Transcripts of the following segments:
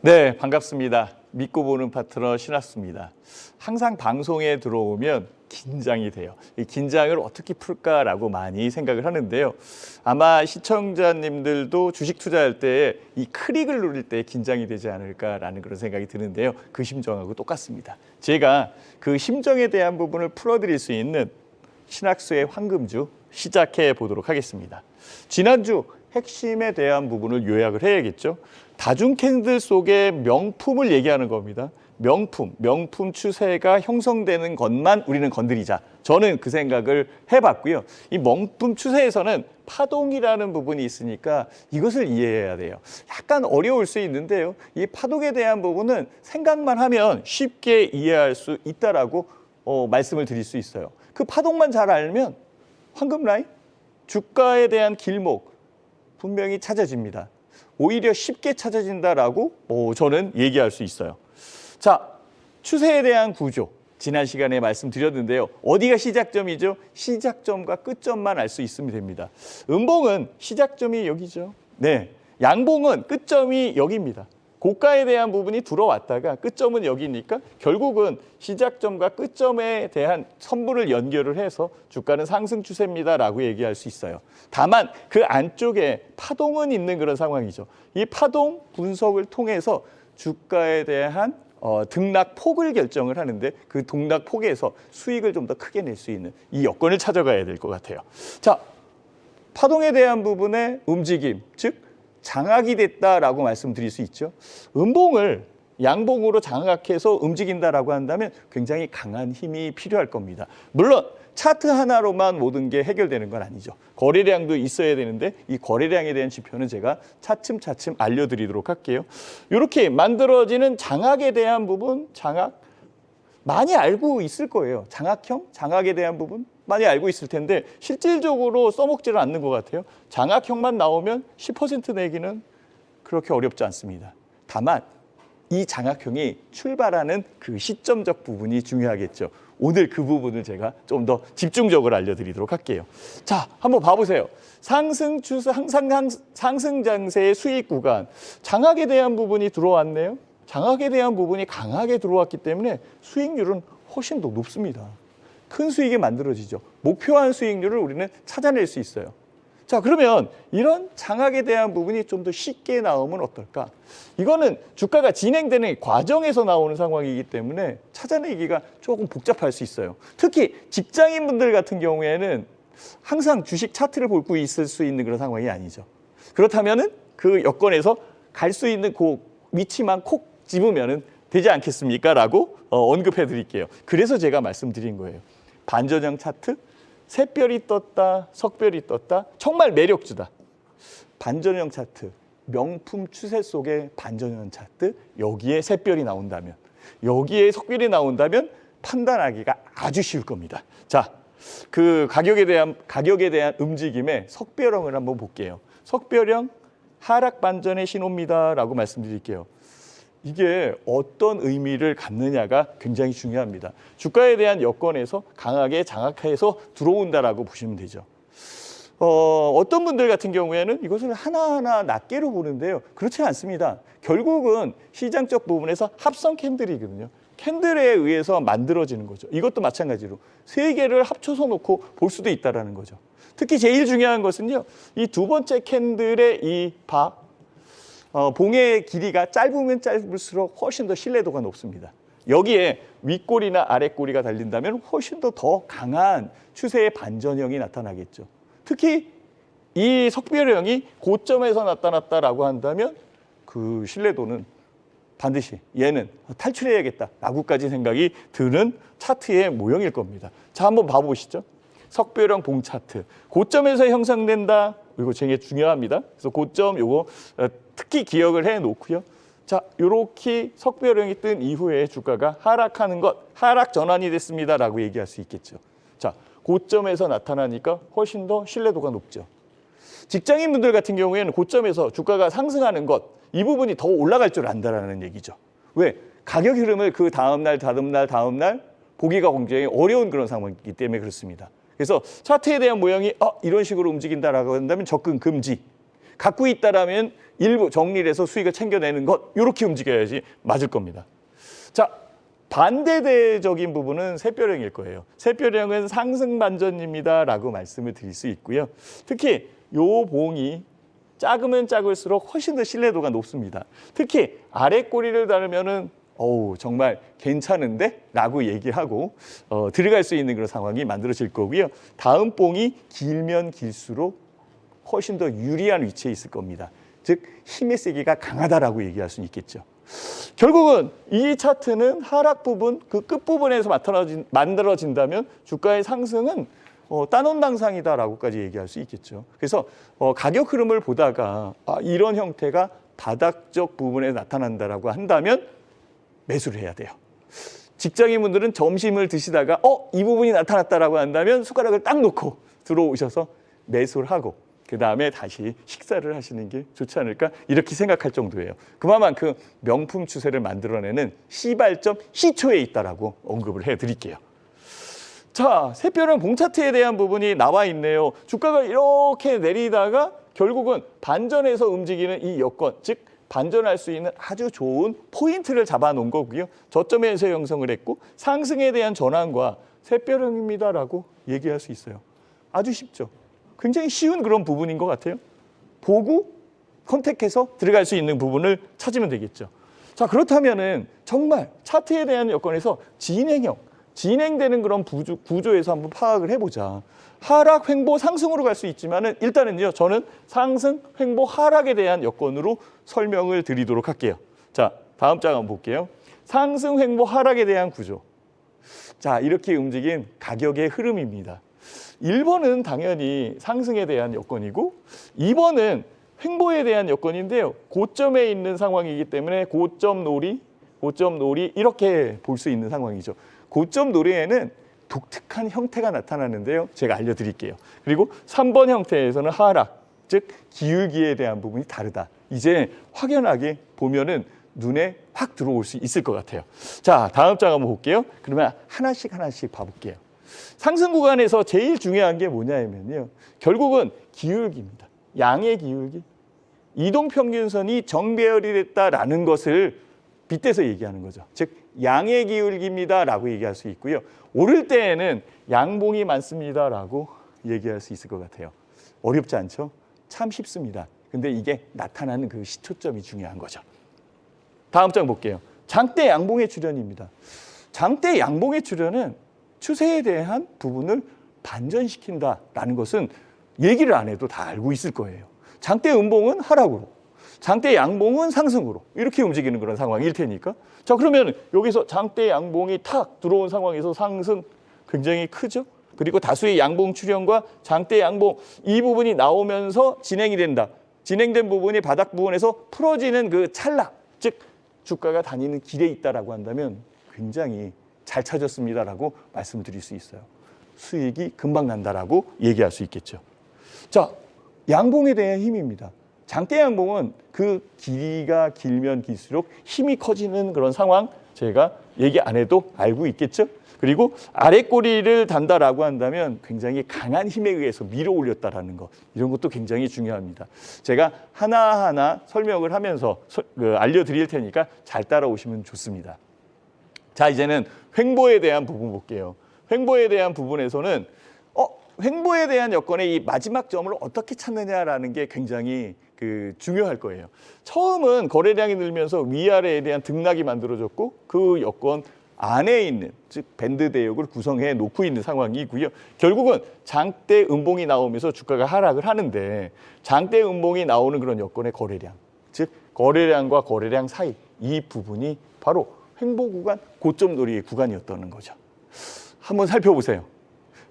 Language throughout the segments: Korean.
네, 반갑습니다. 믿고 보는 파트너 신학수입니다. 항상 방송에 들어오면 긴장이 돼요. 이 긴장을 어떻게 풀까라고 많이 생각을 하는데요. 아마 시청자님들도 주식 투자할 때 이 클릭을 누릴 때 긴장이 되지 않을까라는 그런 생각이 드는데요. 그 심정하고 똑같습니다. 제가 그 심정에 대한 부분을 풀어드릴 수 있는 신학수의 황금주 시작해 보도록 하겠습니다. 지난주 핵심에 대한 부분을 요약을 해야겠죠. 다중 캔들 속의 명품을 얘기하는 겁니다. 명품 추세가 형성되는 것만 우리는 건드리자. 저는 그 생각을 해봤고요. 이 명품 추세에서는 파동이라는 부분이 있으니까 이것을 이해해야 돼요. 약간 어려울 수 있는데요. 이 파동에 대한 부분은 생각만 하면 쉽게 이해할 수 있다라고 말씀을 드릴 수 있어요. 그 파동만 잘 알면 황금 라인, 주가에 대한 길목 분명히 찾아집니다. 오히려 쉽게 찾아진다라고 저는 얘기할 수 있어요. 자, 추세에 대한 구조. 지난 시간에 말씀드렸는데요. 어디가 시작점이죠? 시작점과 끝점만 알 수 있으면 됩니다. 음봉은 시작점이 여기죠. 네, 양봉은 끝점이 여기입니다. 고가에 대한 부분이 들어왔다가 끝점은 여기니까 결국은 시작점과 끝점에 대한 선분을 연결을 해서 주가는 상승 추세입니다라고 얘기할 수 있어요. 다만 그 안쪽에 파동은 있는 그런 상황이죠. 이 파동 분석을 통해서 주가에 대한 등락폭을 결정을 하는데 그 등락폭에서 수익을 좀 더 크게 낼 수 있는 이 여건을 찾아가야 될 것 같아요. 자, 파동에 대한 부분의 움직임, 즉 장악이 됐다라고 말씀드릴 수 있죠. 음봉을 양봉으로 장악해서 움직인다라고 한다면 굉장히 강한 힘이 필요할 겁니다. 물론 차트 하나로만 모든 게 해결되는 건 아니죠. 거래량도 있어야 되는데 이 거래량에 대한 지표는 제가 차츰차츰 알려드리도록 할게요. 이렇게 만들어지는 장악에 대한 부분, 장악 많이 알고 있을 거예요. 장악형, 장악에 대한 부분 많이 알고 있을 텐데 실질적으로 써먹지를 않는 것 같아요. 장악형만 나오면 10% 내기는 그렇게 어렵지 않습니다. 다만 이 장악형이 출발하는 그 시점적 부분이 중요하겠죠. 오늘 그 부분을 제가 좀 더 집중적으로 알려드리도록 할게요. 자, 한번 봐보세요. 상승 추세, 상승 장세의 수익 구간, 장악에 대한 부분이 들어왔네요. 장악에 대한 부분이 강하게 들어왔기 때문에 수익률은 훨씬 더 높습니다. 큰 수익이 만들어지죠. 목표한 수익률을 우리는 찾아낼 수 있어요. 자, 그러면 이런 장악에 대한 부분이 좀 더 쉽게 나오면 어떨까? 이거는 주가가 진행되는 과정에서 나오는 상황이기 때문에 찾아내기가 조금 복잡할 수 있어요. 특히 직장인분들 같은 경우에는 항상 주식 차트를 보고 있을 수 있는 그런 상황이 아니죠. 그렇다면은 그 여건에서 갈 수 있는 그 위치만 콕 집으면 되지 않겠습니까? 라고 언급해 드릴게요. 그래서 제가 말씀드린 거예요. 반전형 차트, 샛별이 떴다, 석별이 떴다, 정말 매력주다. 반전형 차트, 명품 추세 속의 반전형 차트, 여기에 샛별이 나온다면, 여기에 석별이 나온다면 판단하기가 아주 쉬울 겁니다. 자, 그 가격에 대한 움직임의 석별형을 한번 볼게요. 석별형 하락 반전의 신호입니다라고 말씀드릴게요. 이게 어떤 의미를 갖느냐가 굉장히 중요합니다. 주가에 대한 여건에서 강하게 장악해서 들어온다라고 보시면 되죠. 어떤 분들 같은 경우에는 이것을 하나하나 낱개로 보는데요. 그렇지 않습니다. 결국은 시장적 부분에서 합성 캔들이거든요. 캔들에 의해서 만들어지는 거죠. 이것도 마찬가지로 세 개를 합쳐서 놓고 볼 수도 있다는 거죠. 특히 제일 중요한 것은요. 이 두 번째 캔들의 이 봉의 길이가 짧으면 짧을수록 훨씬 더 신뢰도가 높습니다. 여기에 윗꼬리나 아랫꼬리가 달린다면 훨씬 더 강한 추세의 반전형이 나타나겠죠. 특히 이 석별형이 고점에서 나타났다라고 한다면 그 신뢰도는 반드시 얘는 탈출해야겠다라고까지 생각이 드는 차트의 모형일 겁니다. 자, 한번 봐보시죠. 석별형 봉 차트. 고점에서 형성된다. 이거 되게 중요합니다. 그래서 고점 요거 특히 기억을 해 놓고요. 자, 요렇게 석별형이 뜬 이후에 주가가 하락하는 것, 하락 전환이 됐습니다라고 얘기할 수 있겠죠. 자, 고점에서 나타나니까 훨씬 더 신뢰도가 높죠. 직장인분들 같은 경우에는 고점에서 주가가 상승하는 것, 이 부분이 더 올라갈 줄 안다라는 얘기죠. 왜? 가격 흐름을 그 다음 날 보기가 굉장히 어려운 그런 상황이기 때문에 그렇습니다. 그래서 차트에 대한 모형이 이런 식으로 움직인다라고 한다면 접근 금지. 갖고 있다라면 일부 정리를 해서 수익을 챙겨내는 것, 이렇게 움직여야지 맞을 겁니다. 자, 반대대적인 부분은 샛별형일 거예요. 샛별형은 상승 반전입니다라고 말씀을 드릴 수 있고요. 특히 요 봉이 작으면 작을수록 훨씬 더 신뢰도가 높습니다. 특히 아래 꼬리를 달으면은 정말 괜찮은데? 라고 얘기하고 들어갈 수 있는 그런 상황이 만들어질 거고요. 다음 봉이 길면 길수록 훨씬 더 유리한 위치에 있을 겁니다. 즉 힘의 세기가 강하다라고 얘기할 수 있겠죠. 결국은 이 차트는 하락 부분, 그 끝부분에서 만들어진다면 주가의 상승은 단원당상이다라고까지 얘기할 수 있겠죠. 그래서 가격 흐름을 보다가 이런 형태가 바닥적 부분에 나타난다라고 한다면 매수를 해야 돼요. 직장인분들은 점심을 드시다가 이 부분이 나타났다라고 한다면 숟가락을 딱 놓고 들어오셔서 매수를 하고 그 다음에 다시 식사를 하시는 게 좋지 않을까 이렇게 생각할 정도예요. 그만큼 명품 추세를 만들어내는 시발점 시초에 있다라고 언급을 해드릴게요. 자, 샛별형 봉차트에 대한 부분이 나와 있네요. 주가가 이렇게 내리다가 결국은 반전해서 움직이는 이 여건, 즉 반전할 수 있는 아주 좋은 포인트를 잡아놓은 거고요. 저점에서 형성을 했고 상승에 대한 전환과 샛별형입니다라고 얘기할 수 있어요. 아주 쉽죠. 굉장히 쉬운 그런 부분인 것 같아요. 보고 컨택해서 들어갈 수 있는 부분을 찾으면 되겠죠. 자, 그렇다면은 정말 차트에 대한 여건에서 진행되는 그런 구조에서 한번 파악을 해보자. 하락, 횡보, 상승으로 갈 수 있지만은 일단은요, 저는 상승, 횡보, 하락에 대한 여건으로 설명을 드리도록 할게요. 자, 다음 장 한번 볼게요. 상승, 횡보, 하락에 대한 구조. 자, 이렇게 움직인 가격의 흐름입니다. 1번은 당연히 상승에 대한 여건이고 2번은 횡보에 대한 여건인데요. 고점에 있는 상황이기 때문에 고점 놀이 이렇게 볼 수 있는 상황이죠. 고점 놀이에는 독특한 형태가 나타나는데요. 제가 알려드릴게요. 그리고 3번 형태에서는 하락, 즉 기울기에 대한 부분이 다르다. 이제 확연하게 보면은 눈에 확 들어올 수 있을 것 같아요. 자, 다음 장 한번 볼게요. 그러면 하나씩 봐볼게요. 상승 구간에서 제일 중요한 게 뭐냐면요. 결국은 기울기입니다. 양의 기울기. 이동평균선이 정배열이 됐다라는 것을 빗대서 얘기하는 거죠. 즉 양의 기울기입니다라고 얘기할 수 있고요. 오를 때에는 양봉이 많습니다라고 얘기할 수 있을 것 같아요. 어렵지 않죠? 참 쉽습니다. 근데 이게 나타나는 그 시초점이 중요한 거죠. 다음 장 볼게요. 장대 양봉의 출현입니다. 장대 양봉의 출현은 추세에 대한 부분을 반전시킨다라는 것은 얘기를 안 해도 다 알고 있을 거예요. 장대 음봉은 하락으로, 장대 양봉은 상승으로 이렇게 움직이는 그런 상황일 테니까. 자, 그러면 여기서 장대 양봉이 탁 들어온 상황에서 상승 굉장히 크죠. 그리고 다수의 양봉 출현과 장대 양봉 이 부분이 나오면서 진행이 된다. 진행된 부분이 바닥 부분에서 풀어지는 그 찰나, 즉 주가가 다니는 길에 있다라고 한다면 굉장히 잘 찾았습니다라고 말씀을 드릴 수 있어요. 수익이 금방 난다라고 얘기할 수 있겠죠. 자, 양봉에 대한 힘입니다. 장대 양봉은 그 길이가 길면 길수록 힘이 커지는 그런 상황 제가 얘기 안 해도 알고 있겠죠. 그리고 아래 꼬리를 단다라고 한다면 굉장히 강한 힘에 의해서 밀어 올렸다라는 것, 이런 것도 굉장히 중요합니다. 제가 하나하나 설명을 하면서 알려드릴 테니까 잘 따라오시면 좋습니다. 자, 이제는 횡보에 대한 부분 볼게요. 횡보에 대한 부분에서는 횡보에 대한 여건의 이 마지막 점을 어떻게 찾느냐라는 게 굉장히 중요할 거예요. 처음은 거래량이 늘면서 위아래에 대한 등락이 만들어졌고 그 여건 안에 있는, 즉 밴드 대역을 구성해 놓고 있는 상황이고요. 결국은 장대 음봉이 나오면서 주가가 하락을 하는데 장대 음봉이 나오는 그런 여건의 거래량, 즉 거래량과 거래량 사이 이 부분이 바로 횡보 구간, 고점 놀이의 구간이었다는 거죠. 한번 살펴보세요.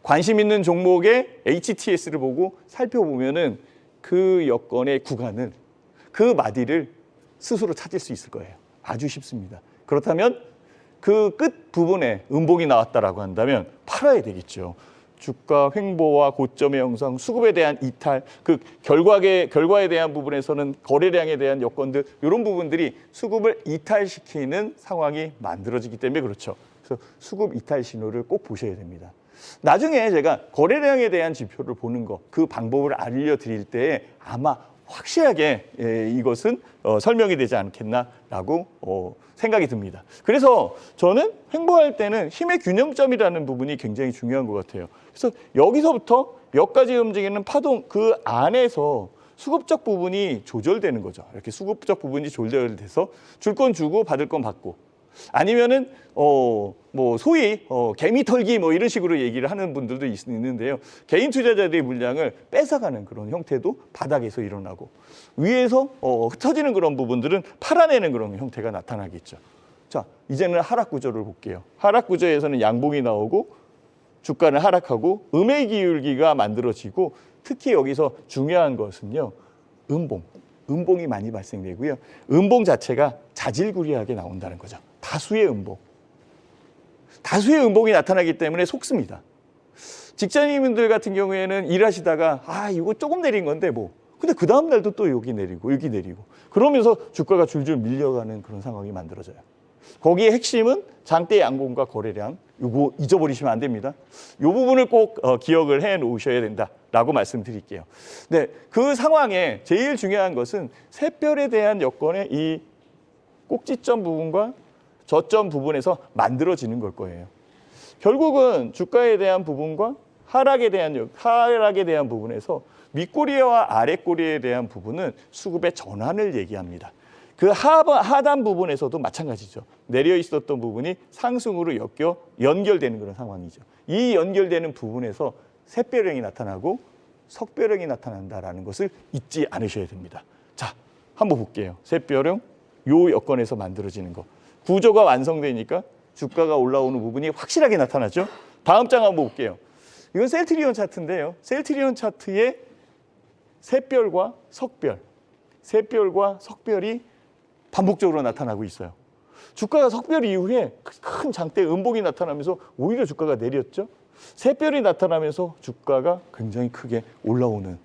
관심 있는 종목의 HTS를 보고 살펴보면은 그 여건의 구간을, 그 마디를 스스로 찾을 수 있을 거예요. 아주 쉽습니다. 그렇다면 그 끝 부분에 음봉이 나왔다라고 한다면 팔아야 되겠죠. 주가 횡보와 고점의 형성, 수급에 대한 이탈, 그 결과에 대한 부분에서는 거래량에 대한 여건들, 이런 부분들이 수급을 이탈시키는 상황이 만들어지기 때문에 그렇죠. 그래서 수급 이탈 신호를 꼭 보셔야 됩니다. 나중에 제가 거래량에 대한 지표를 보는 거, 그 방법을 알려드릴 때 아마 확실하게 이것은 설명이 되지 않겠나라고 생각이 듭니다. 그래서 저는 횡보할 때는 힘의 균형점이라는 부분이 굉장히 중요한 것 같아요. 그래서 여기서부터 몇 가지 움직이는 파동 그 안에서 수급적 부분이 조절되는 거죠. 이렇게 수급적 부분이 조절돼서 줄 건 주고 받을 건 받고 아니면은 뭐 소위 개미 털기 뭐 이런 식으로 얘기를 하는 분들도 있는데요. 개인 투자자들의 물량을 뺏어가는 그런 형태도 바닥에서 일어나고 위에서 흩어지는 그런 부분들은 팔아내는 그런 형태가 나타나겠죠. 자, 이제는 하락 구조를 볼게요. 하락 구조에서는 양봉이 나오고 주가는 하락하고 음의 기울기가 만들어지고 특히 여기서 중요한 것은요. 음봉이 많이 발생되고요. 음봉 자체가 자질구레하게 나온다는 거죠. 다수의 음봉. 다수의 음봉이 나타나기 때문에 속습니다. 직장인분들 같은 경우에는 일하시다가 이거 조금 내린 건데 뭐. 근데 그 다음 날도 또 여기 내리고 그러면서 주가가 줄줄 밀려가는 그런 상황이 만들어져요. 거기에 핵심은 장대 양봉과 거래량. 이거 잊어버리시면 안 됩니다. 이 부분을 꼭 기억을 해 놓으셔야 된다라고 말씀드릴게요. 네, 그 상황에 제일 중요한 것은 샛별에 대한 여건의 이 꼭지점 부분과 저점 부분에서 만들어지는 걸 거예요. 결국은 주가에 대한 부분과 하락에 대한 부분에서 윗꼬리와 아랫꼬리에 대한 부분은 수급의 전환을 얘기합니다. 그 하단 부분에서도 마찬가지죠. 내려 있었던 부분이 상승으로 연결되는 그런 상황이죠. 이 연결되는 부분에서 샛별형이 나타나고 석별형이 나타난다라는 것을 잊지 않으셔야 됩니다. 자, 한번 볼게요. 샛별형, 요 여건에서 만들어지는 거. 구조가 완성되니까 주가가 올라오는 부분이 확실하게 나타나죠. 다음 장 한번 볼게요. 이건 셀트리온 차트인데요. 셀트리온 차트에 샛별과 석별이 반복적으로 나타나고 있어요. 주가가 석별 이후에 큰 장대 음봉이 나타나면서 오히려 주가가 내렸죠. 샛별이 나타나면서 주가가 굉장히 크게 올라오는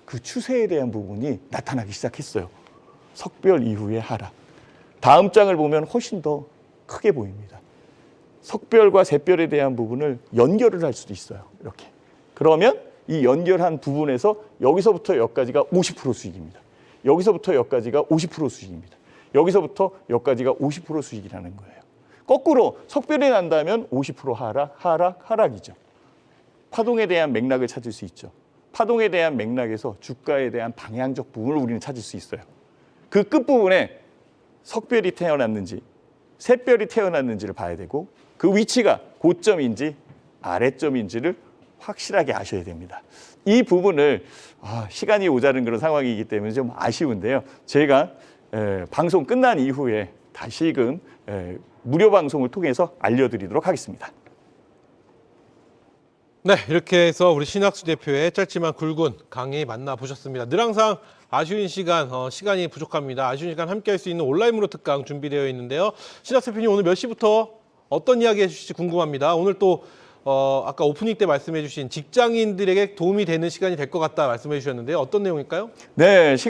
그 추세에 대한 부분이 나타나기 시작했어요. 석별 이후의 하락. 다음 장을 보면 훨씬 더 크게 보입니다. 석별과 샛별에 대한 부분을 연결을 할 수도 있어요. 이렇게. 그러면 이 연결한 부분에서 여기서부터 여기까지가 50% 수익입니다. 여기서부터 여기까지가 50% 수익입니다. 여기서부터 여기까지가 50% 수익이라는 거예요. 거꾸로 석별이 난다면 50% 하락이죠. 파동에 대한 맥락을 찾을 수 있죠. 파동에 대한 맥락에서 주가에 대한 방향적 부분을 우리는 찾을 수 있어요. 그 끝부분에 석별이 태어났는지 샛별이 태어났는지를 봐야 되고 그 위치가 고점인지 아래점인지를 확실하게 아셔야 됩니다. 이 부분을 시간이 모자른 그런 상황이기 때문에 좀 아쉬운데요. 제가 방송 끝난 이후에 다시금 무료 방송을 통해서 알려드리도록 하겠습니다. 네, 이렇게 해서 우리 신학수 대표의 짧지만 굵은 강의 만나보셨습니다. 늘 항상 아쉬운 시간이 부족합니다. 아쉬운 시간 함께할 수 있는 온라인 무료 특강 준비되어 있는데요. 신학수 대표님 오늘 몇 시부터 어떤 이야기 해주실지 궁금합니다. 오늘 또 아까 오프닝 때 말씀해 주신 직장인들에게 도움이 되는 시간이 될 것 같다 말씀해 주셨는데요. 어떤 내용일까요? 네.